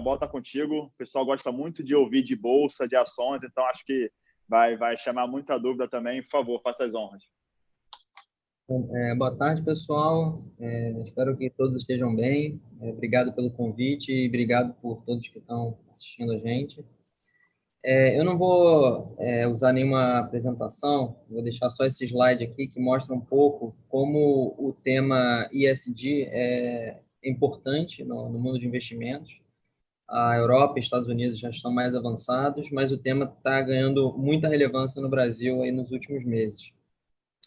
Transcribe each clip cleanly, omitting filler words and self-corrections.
a bola está contigo. O pessoal gosta muito de ouvir de bolsa, de ações, então acho que vai chamar muita dúvida também. Por favor, faça as honras. Boa tarde, pessoal. Espero que todos estejam bem. Obrigado pelo convite e obrigado por todos que estão assistindo a gente. Eu não vou usar nenhuma apresentação, vou deixar só esse slide aqui que mostra um pouco como o tema ESG é importante no mundo de investimentos. A Europa e Estados Unidos já estão mais avançados, mas o tema está ganhando muita relevância no Brasil aí nos últimos meses.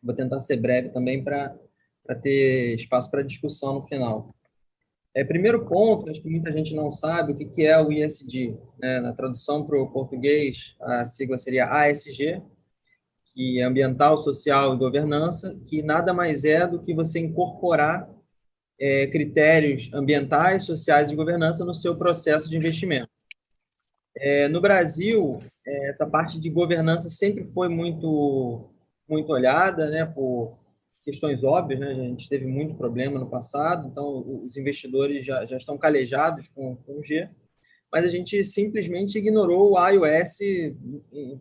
Vou tentar ser breve também para ter espaço para discussão no final. Primeiro ponto, acho que muita gente não sabe o que é o ESG, né? Na tradução para o português, a sigla seria ASG, que é Ambiental, Social e Governança, que nada mais é do que você incorporar critérios ambientais, sociais e de governança no seu processo de investimento. No Brasil, essa parte de governança sempre foi muito olhada, né, por questões óbvias, né? A gente teve muito problema no passado, então os investidores já estão calejados com o G, mas a gente simplesmente ignorou o A e o S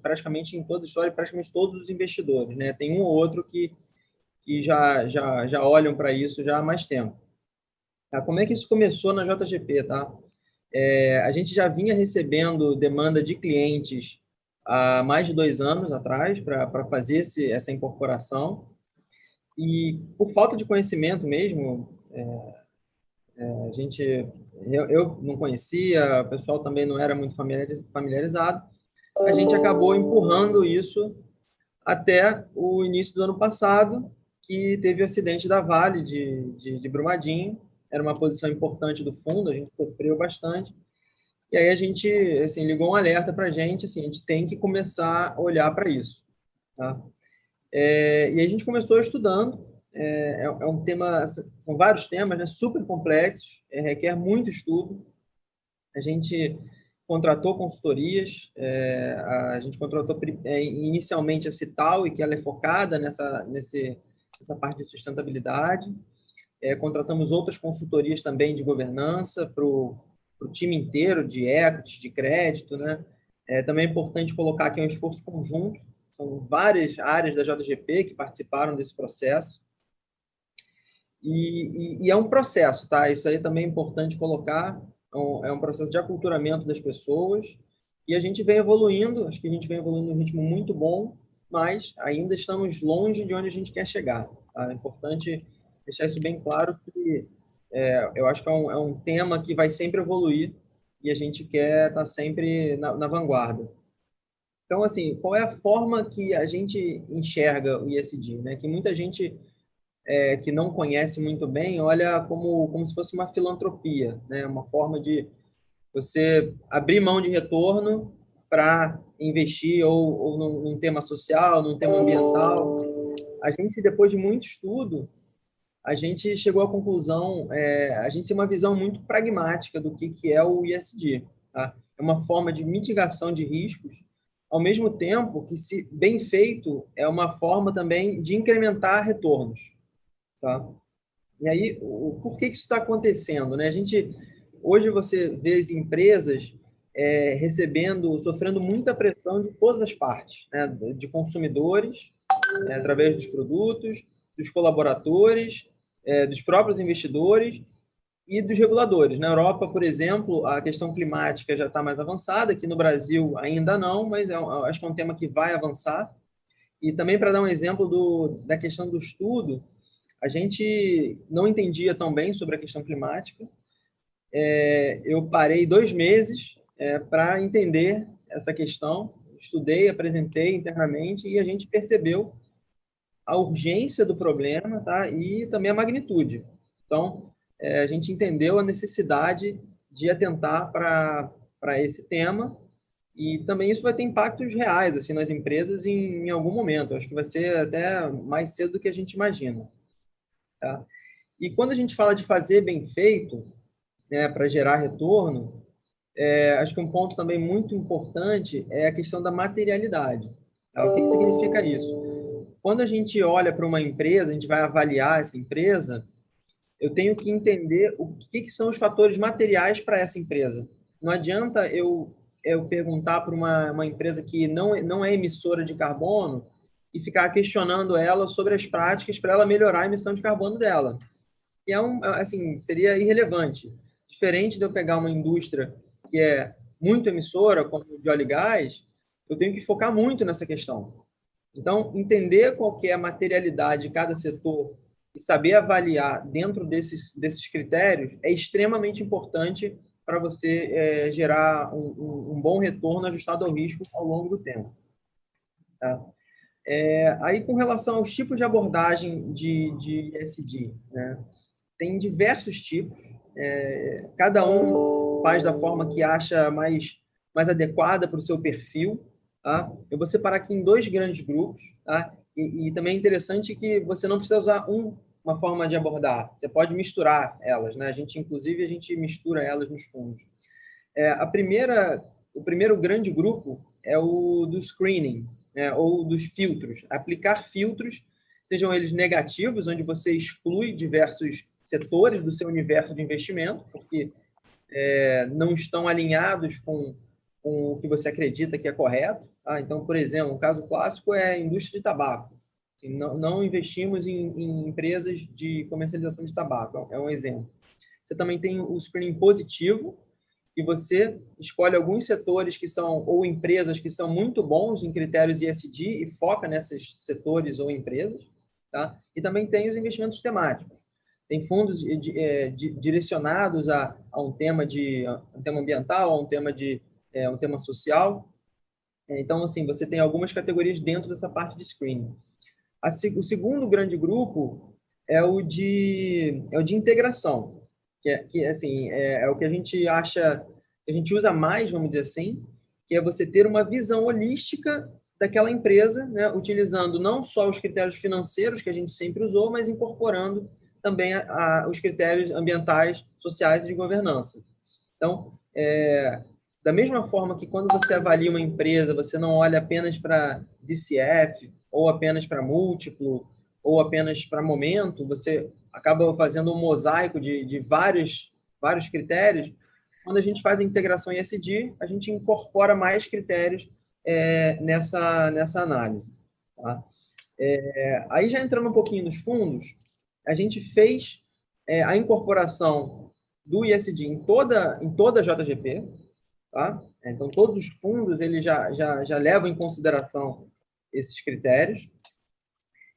praticamente em toda a história, praticamente todos os investidores, né? Tem um ou outro que já olham para isso já há mais tempo. Tá? Como é que isso começou na JGP, tá? A gente já vinha recebendo demanda de clientes há mais de 2 anos atrás para fazer essa incorporação. E por falta de conhecimento mesmo, eu não conhecia, o pessoal também não era muito familiarizado, a gente acabou empurrando isso até o início do ano passado, que teve o acidente da Vale de Brumadinho. Era uma posição importante do fundo, a gente sofreu bastante. E aí a gente assim, ligou um alerta para a gente, assim, a gente tem que começar a olhar para isso. Tá? E a gente começou estudando. É um tema, são vários temas, né, super complexos, requer muito estudo. A gente contratou consultorias, a gente contratou inicialmente a Cital, e que ela é focada nessa parte de sustentabilidade. Contratamos outras consultorias também de governança para o time inteiro de equity, de crédito, né? Também é importante colocar que é um esforço conjunto, são várias áreas da JGP que participaram desse processo. E é um processo, tá? Isso aí também é importante colocar, é um processo de aculturamento das pessoas, e a gente vem evoluindo, acho que a gente vem evoluindo num ritmo muito bom, mas ainda estamos longe de onde a gente quer chegar, tá? É importante deixar isso bem claro, que eu acho que é um tema que vai sempre evoluir, e a gente quer estar sempre na vanguarda. Então, assim, qual é a forma que a gente enxerga o ESG, né? Que muita gente que não conhece muito bem olha como se fosse uma filantropia, né? Uma forma de você abrir mão de retorno para investir ou num tema social, num tema ambiental. A gente, depois de muito estudo, a gente chegou à conclusão, a gente tem uma visão muito pragmática do que é o ESG. Tá? É uma forma de mitigação de riscos, ao mesmo tempo que, se bem feito, é uma forma também de incrementar retornos. Tá? E aí, por que isso está acontecendo? Né? Hoje você vê as empresas sofrendo muita pressão de todas as partes, né? De consumidores, através dos produtos, dos colaboradores, dos próprios investidores e dos reguladores. Na Europa, por exemplo, a questão climática já está mais avançada, aqui no Brasil ainda não, mas acho que é um tema que vai avançar. E também, para dar um exemplo da questão do estudo, a gente não entendia tão bem sobre a questão climática. Eu parei 2 meses para entender essa questão, estudei, apresentei internamente e a gente percebeu a urgência do problema, tá? E também a magnitude. Então, a gente entendeu a necessidade de atentar para esse tema, e também isso vai ter impactos reais assim, nas empresas em algum momento. Acho que vai ser até mais cedo do que a gente imagina. Tá? E quando a gente fala de fazer bem feito, né, para gerar retorno, acho que um ponto também muito importante é a questão da materialidade. Tá? O que significa isso? Quando a gente olha para uma empresa, a gente vai avaliar essa empresa, eu tenho que entender o que são os fatores materiais para essa empresa. não adianta eu perguntar para uma empresa que não é emissora de carbono e ficar questionando ela sobre as práticas para ela melhorar a emissão de carbono dela. E assim, seria irrelevante. Diferente de eu pegar uma indústria que é muito emissora, como de óleo e gás, eu tenho que focar muito nessa questão. Então, entender qual que é a materialidade de cada setor e saber avaliar dentro desses critérios é extremamente importante para você gerar um bom retorno ajustado ao risco ao longo do tempo. Tá? Aí, com relação aos tipos de abordagem de ESG, né? Tem diversos tipos, cada um faz da forma que acha mais adequada para o seu perfil. Tá? Eu vou separar aqui em dois grandes grupos. Tá? E também é interessante que você não precisa usar uma forma de abordar, você pode misturar elas. Né? Inclusive, a gente mistura elas nos fundos. O primeiro grande grupo é o do screening, né? Ou dos filtros. Aplicar filtros, sejam eles negativos, onde você exclui diversos setores do seu universo de investimento, porque não estão alinhados com o que você acredita que é correto. Tá? Então, por exemplo, um caso clássico é a indústria de tabaco. Assim, não investimos em empresas de comercialização de tabaco, é um exemplo. Você também tem o screening positivo, e você escolhe alguns setores que são, ou empresas que são muito bons em critérios ESG e foca nesses setores ou empresas. Tá? E também tem os investimentos temáticos. Tem fundos direcionados a um tema ambiental, a um tema social. Então, assim, você tem algumas categorias dentro dessa parte de screening. O segundo grande grupo é o de integração, que assim, é o que a gente acha, que a gente usa mais, vamos dizer assim, que é você ter uma visão holística daquela empresa, né, utilizando não só os critérios financeiros que a gente sempre usou, mas incorporando também os critérios ambientais, sociais e de governança. Então, da mesma forma que quando você avalia uma empresa, você não olha apenas para DCF, ou apenas para múltiplo, ou apenas para momento, você acaba fazendo um mosaico de vários critérios. Quando a gente faz a integração em ESG, a gente incorpora mais critérios nessa análise. Tá? Aí, já entrando um pouquinho nos fundos, a gente fez a incorporação do ISD em toda a JGP. Tá? Então, todos os fundos eles já levam em consideração esses critérios.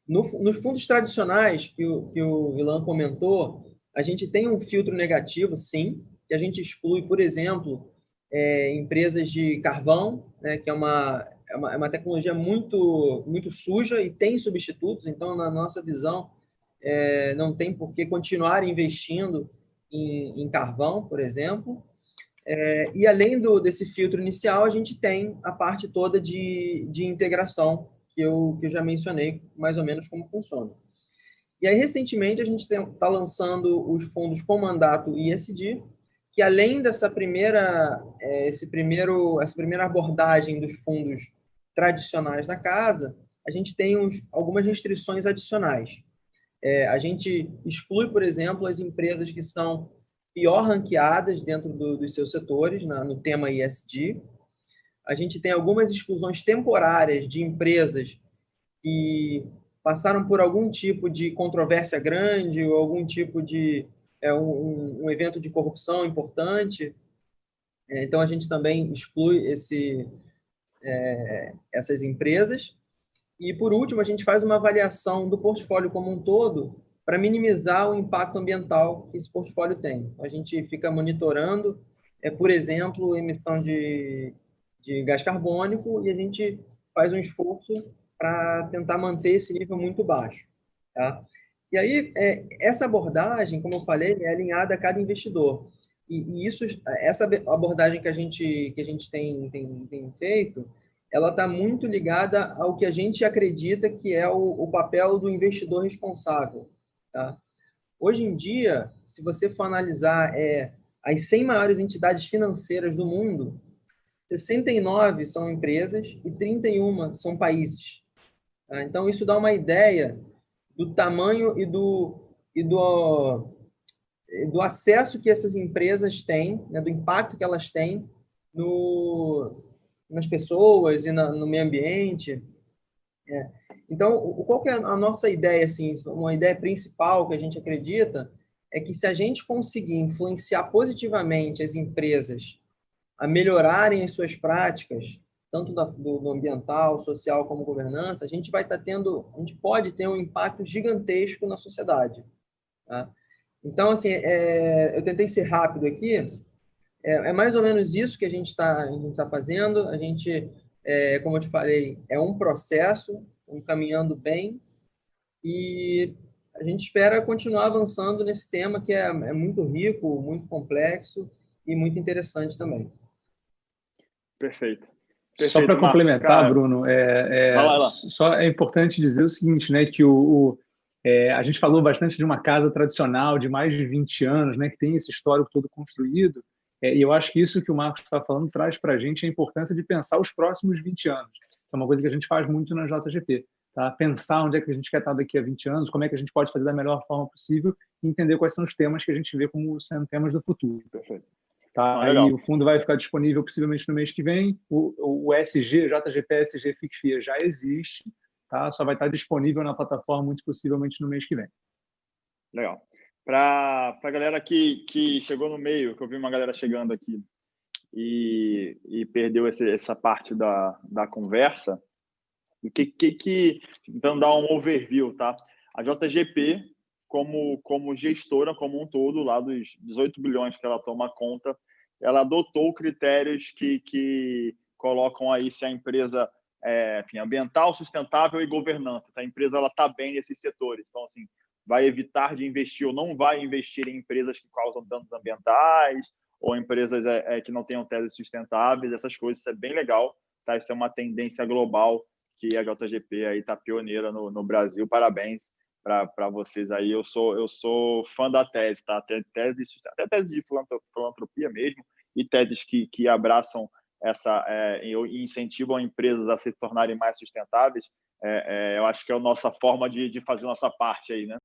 Nos fundos tradicionais, que o Ilan comentou, a gente tem um filtro negativo, sim, que a gente exclui, por exemplo, empresas de carvão, né, que é uma tecnologia muito, muito suja e tem substitutos. Então, na nossa visão, não tem por que continuar investindo em carvão, por exemplo. E além desse filtro inicial, a gente tem a parte toda de integração, que eu já mencionei mais ou menos como funciona. E aí, recentemente, a gente está lançando os fundos com mandato ESG, que além dessa primeira abordagem dos fundos tradicionais da casa, a gente tem algumas restrições adicionais. A gente exclui, por exemplo, as empresas que são pior ranqueadas dentro dos seus setores, no tema ESG. A gente tem algumas exclusões temporárias de empresas que passaram por algum tipo de controvérsia grande ou algum tipo de um evento de corrupção importante. Então, a gente também exclui essas empresas. E, por último, a gente faz uma avaliação do portfólio como um todo para minimizar o impacto ambiental que esse portfólio tem. A gente fica monitorando, por exemplo, emissão de gás carbônico, e a gente faz um esforço para tentar manter esse nível muito baixo. Tá? E aí, essa abordagem, como eu falei, é alinhada a cada investidor. E essa abordagem que a gente tem feito, ela está muito ligada ao que a gente acredita que é o papel do investidor responsável. Tá? Hoje em dia, se você for analisar as 100 maiores entidades financeiras do mundo, 69 são empresas e 31 são países. Tá? Então, isso dá uma ideia do tamanho e do do acesso que essas empresas têm, né, do impacto que elas têm nas pessoas e no meio ambiente. Então, qual que é a nossa ideia, assim, uma ideia principal que a gente acredita é que se a gente conseguir influenciar positivamente as empresas a melhorarem as suas práticas, tanto do ambiental, social como governança, a gente pode ter um impacto gigantesco na sociedade. Tá? Então, assim, eu tentei ser rápido aqui, é mais ou menos isso que a gente tá fazendo. A gente, como eu te falei, é um processo, caminhando bem, e a gente espera continuar avançando nesse tema que é muito rico, muito complexo e muito interessante também. Perfeito. Só para Perfeito, Marcos. complementar, Cara, Bruno, vai lá. só é importante dizer o seguinte, né, que a gente falou bastante de uma casa tradicional de mais de 20 anos, né, que tem esse histórico todo construído, e eu acho que isso que o Marcos está falando traz para a gente a importância de pensar os próximos 20 anos. É uma coisa que a gente faz muito na JGP, tá? Pensar onde é que a gente quer estar daqui a 20 anos, como é que a gente pode fazer da melhor forma possível e entender quais são os temas que a gente vê como sendo temas do futuro. Perfeito. Tá? Aí o fundo vai ficar disponível possivelmente no mês que vem. O SG, JGP SG FICFIA já existe, tá? Só vai estar disponível na plataforma muito possivelmente no mês que vem. Legal. Para a galera que chegou no meio, que eu vi uma galera chegando aqui e perdeu essa parte da conversa, então dar um overview, tá? A JGP, como gestora, como um todo, lá dos 18 bilhões que ela toma conta, ela adotou critérios que colocam aí se a empresa enfim, ambiental, sustentável e governança. Se a empresa está bem nesses setores. Então, assim, vai evitar de investir ou não vai investir em empresas que causam danos ambientais ou empresas que não tenham teses sustentáveis, essas coisas. Isso é bem legal, tá? Isso é uma tendência global que a JGP aí está pioneira no Brasil. Parabéns para vocês aí. Eu sou fã da tese, tá? Até tese de filantropia mesmo e teses que abraçam e incentivam empresas a se tornarem mais sustentáveis. Eu acho que é a nossa forma de fazer nossa parte aí, né?